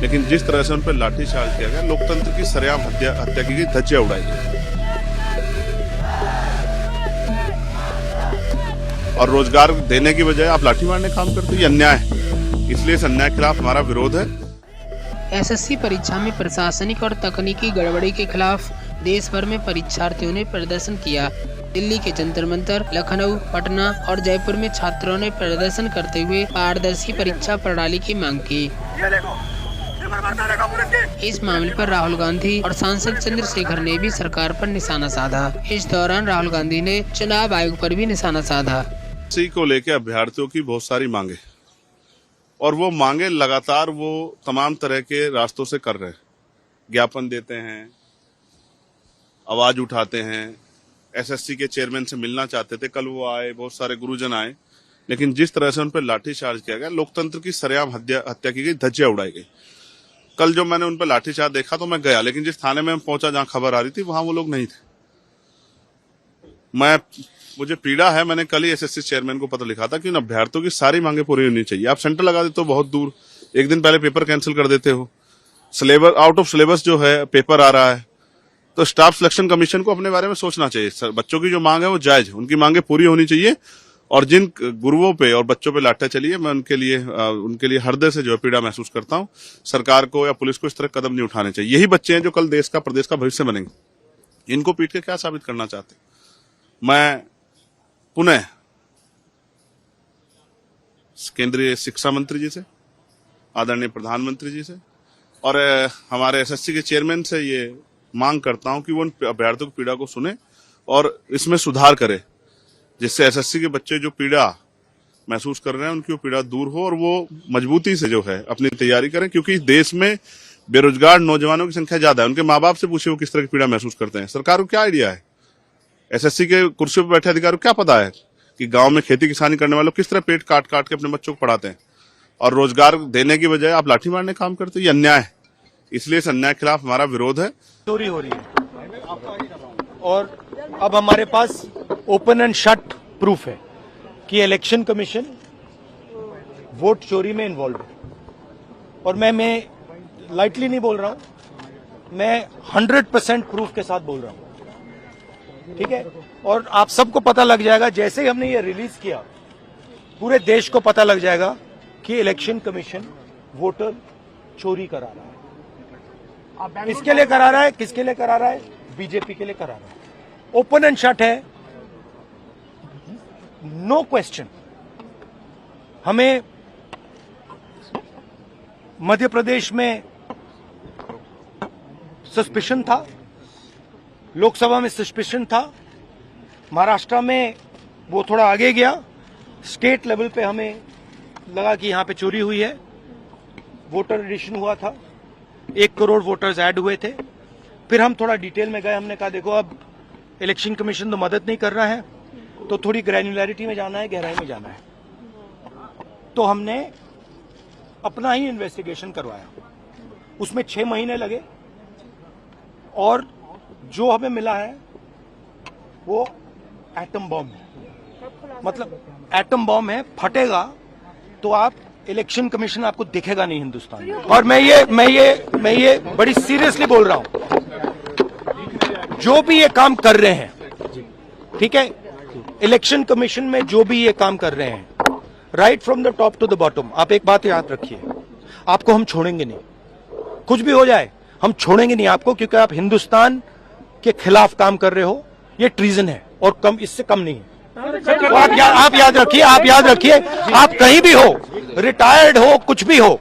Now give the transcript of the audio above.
लेकिन जिस तरह से उन पर लाठीचार्ज किया गया, लोकतंत्र की सरेआम हत्या की गई, धज्जियां उड़ाई गई और रोजगार देने की बजाय आप लाठी मारने काम करते, ये अन्याय है। इसलिए इस अन्याय के खिलाफ हमारा विरोध है। एसएससी परीक्षा में प्रशासनिक और तकनीकी गड़बड़ी के खिलाफ देश भर में परीक्षार्थियों ने प्रदर्शन किया। दिल्ली के जंतर मंतर, लखनऊ, पटना और जयपुर में छात्रों ने प्रदर्शन करते हुए पारदर्शी परीक्षा प्रणाली की मांग की। इस मामले पर राहुल गांधी और सांसद चंद्रशेखर ने भी सरकार पर निशाना साधा। इस दौरान राहुल गांधी ने चुनाव आयोग पर भी निशाना साधा। इसी को लेकर अभ्यर्थियों की बहुत सारी मांगे, और वो मांगे लगातार वो तमाम तरह के रास्तों से कर रहे हैं। ज्ञापन देते हैं, आवाज उठाते हैं। एसएससी के चेयरमैन से मिलना चाहते थे, कल वो आए, बहुत सारे गुरुजन आए, लेकिन जिस तरह से उन पर लाठीचार्ज किया गया, लोकतंत्र की सरेआम हत्या की गई, धज्जियां उड़ाई गई। कल जो मैंने उन पर लाठीचार्ज देखा तो मैं गया, लेकिन जिस थाने में पहुंचा जहां खबर आ रही थी वहां वो लोग नहीं थे। मुझे पीड़ा है, मैंने कल ही एसएससी चेयरमैन को पत्र लिखा था कि उन अभ्यर्थियों की सारी मांगे पूरी होनी चाहिए। आप सेंटर लगा देते हो बहुत दूर, एक दिन पहले पेपर कैंसिल कर देते हो, सिलेबस आउट ऑफ सिलेबस जो है पेपर आ रहा है, तो स्टाफ सिलेक्शन कमीशन को अपने बारे में सोचना चाहिए। बच्चों की जो मांग है वो जायज है, उनकी मांगे पूरी होनी चाहिए। और जिन गुरुओं पे और बच्चों पे लाठियां चली है, मैं उनके लिए हृदय से जो है पीड़ा महसूस करता हूं। सरकार को या पुलिस को इस तरह कदम नहीं उठाने चाहिए। यही बच्चे हैं जो कल देश का, प्रदेश का भविष्य बनेंगे। इनको पीट के क्या साबित करना चाहते? मैं पुनः केंद्रीय शिक्षा मंत्री जी से, आदरणीय प्रधानमंत्री जी से और हमारे एसएससी के चेयरमैन से ये मांग करता हूं कि वो उन अभ्यर्थियों की पीड़ा को सुने और इसमें सुधार करे, जिससे एसएससी के बच्चे जो पीड़ा महसूस कर रहे हैं उनकी वो पीड़ा दूर हो और वो मजबूती से जो है अपनी तैयारी करें। क्योंकि देश में बेरोजगार नौजवानों की संख्या ज्यादा है। उनके माँ बाप से पूछे वो किस तरह की पीड़ा महसूस करते हैं। सरकार को क्या आइडिया है? एसएससी के कुर्सी पर बैठे अधिकारी को क्या पता है कि गांव में खेती किसानी करने वालों किस तरह पेट काट काट के अपने बच्चों को पढ़ाते हैं, और रोजगार देने की बजाय आप लाठी मारने काम करते हैं, ये अन्याय है। इसलिए इस अन्याय के खिलाफ हमारा विरोध है। चोरी हो रही है और अब हमारे पास ओपन एंड शट प्रूफ है कि इलेक्शन कमीशन वोट चोरी में इन्वॉल्व है। और मैं लाइटली नहीं बोल रहा हूं, मैं 100% प्रूफ के साथ बोल रहा हूं, ठीक है। और आप सबको पता लग जाएगा, जैसे ही हमने ये रिलीज किया पूरे देश को पता लग जाएगा कि इलेक्शन कमीशन वोटर चोरी करा रहा है। किसके लिए करा रहा है? किसके लिए करा रहा है? बीजेपी के लिए करा रहा है। ओपन एंड शट है, नो क्वेश्चन। हमें मध्य प्रदेश में सस्पिशन था, लोकसभा में सस्पिशन था, महाराष्ट्र में वो थोड़ा आगे गया, स्टेट लेवल पे हमें लगा कि यहां पे चोरी हुई है। वोटर एडिशन हुआ था, 1 करोड़ वोटर्स ऐड हुए थे। फिर हम थोड़ा डिटेल में गए, हमने कहा देखो अब इलेक्शन कमीशन तो मदद नहीं कर रहा है, तो थोड़ी ग्रैन्युलैरिटी में जाना है, गहराई में जाना है। तो हमने अपना ही इन्वेस्टिगेशन करवाया, उसमें 6 महीने लगे और जो हमें मिला है वो एटम बॉम्ब है। मतलब एटम बॉम्ब है, फटेगा तो आप इलेक्शन कमीशन आपको दिखेगा नहीं हिंदुस्तान में। और मैं ये बड़ी सीरियसली बोल रहा हूं, जो भी ये काम कर रहे हैं, ठीक है, इलेक्शन कमीशन में जो भी ये काम कर रहे हैं, right from the top to the bottom, आप एक बात याद रखिए, आपको हम छोड़ेंगे नहीं। कुछ भी हो जाए हम छोड़ेंगे नहीं आपको, क्योंकि आप हिंदुस्तान के खिलाफ काम कर रहे हो। ये ट्रीजन है और कम, इससे कम नहीं है। तो आप याद रखिए, आप कहीं भी हो, रिटायर्ड हो, कुछ भी हो,